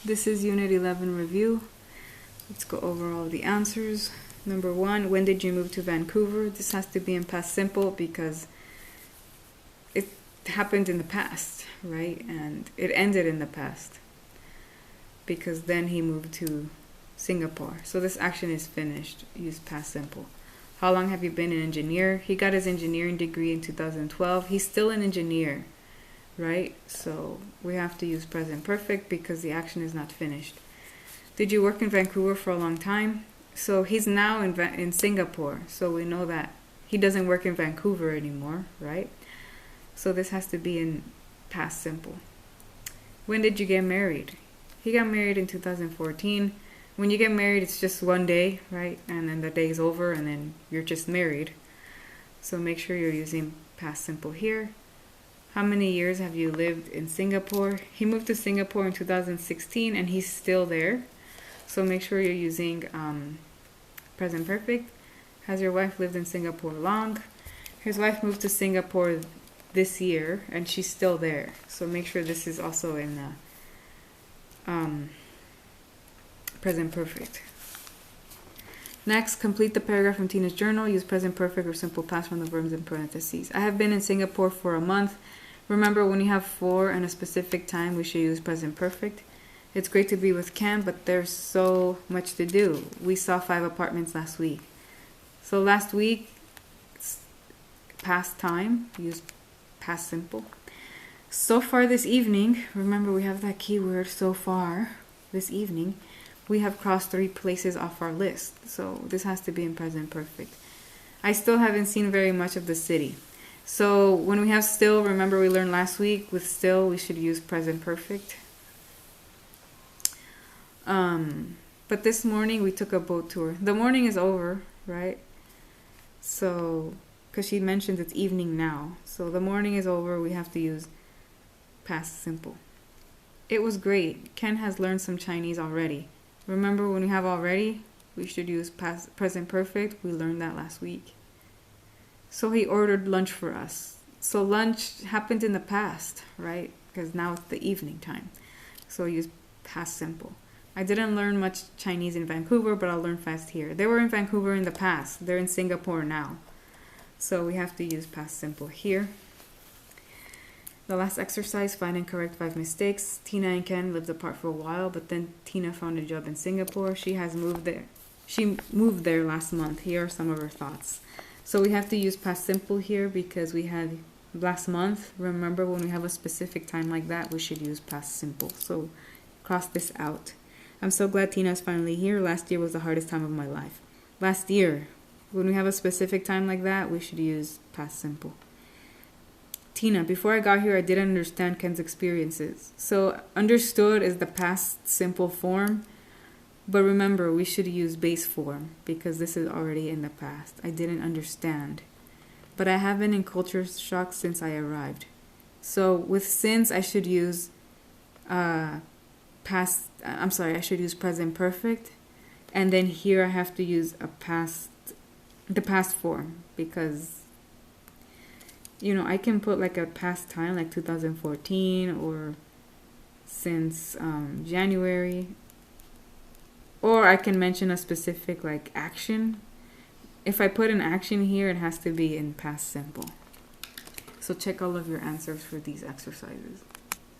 This is Unit 11 review. Let's go over all the answers. Number 1, when did you move to Vancouver? This has to be in past simple because it happened in the past, right? And it ended in the past because then he moved to Singapore. So this action is finished. Use past simple. How long have you been an engineer? He got his engineering degree in 2012. He's still an engineer, right? So we have to use present perfect because the action is not finished. Did you work in Vancouver for a long time? So he's now in Singapore. So we know that he doesn't work in Vancouver anymore, right? So this has to be in past simple. When did you get married? He got married in 2014. When you get married, it's just one day, right? And then the day's over and then you're just married. So make sure you're using past simple here. How many years have you lived in Singapore? He moved to Singapore in 2016 and he's still there. So make sure you're using present perfect. Has your wife lived in Singapore long? His wife moved to Singapore this year and she's still there. So make sure this is also in the present perfect. Next, complete the paragraph from Tina's journal. Use present perfect or simple past from the verbs in parentheses. I have been in Singapore for a month. Remember, when you have for and a specific time, we should use present perfect. It's great to be with Cam, but there's so much to do. We saw 5 apartments last week. So last week, past time, use past simple. So far this evening, remember we have that keyword so far this evening, we have crossed 3 places off our list. So this has to be in present perfect. I still haven't seen very much of the city. So when we have still, remember we learned last week, with still we should use present perfect. But this morning we took a boat tour. The morning is over, right? So, because she mentions it's evening now. So the morning is over, we have to use past simple. It was great. Ken has learned some Chinese already. Remember when we have already, we should use past present perfect. We learned that last week. So he ordered lunch for us. So lunch happened in the past, right? Because now it's the evening time. So use past simple. I didn't learn much Chinese in Vancouver, but I'll learn fast here. They were in Vancouver in the past. They're in Singapore now. So we have to use past simple here. The last exercise, find and correct 5 mistakes. Tina and Ken lived apart for a while, but then Tina found a job in Singapore. She has moved there. She moved there last month. Here are some of her thoughts. So we have to use past simple here because we had last month. Remember, when we have a specific time like that, we should use past simple. So cross this out. I'm so glad Tina is finally here. Last year was the hardest time of my life. Last year, when we have a specific time like that, we should use past simple. Tina, before I got here, I didn't understand Ken's experiences. So understood is the past simple form. But remember, we should use base form because this is already in the past. I didn't understand. But I have been in culture shock since I arrived. So with since, I should use I should use present perfect. And then here I have to use the past form because, you know, I can put like a past time like 2014 or since January. Or I can mention a specific like action. If I put an action here, it has to be in past simple. So check all of your answers for these exercises.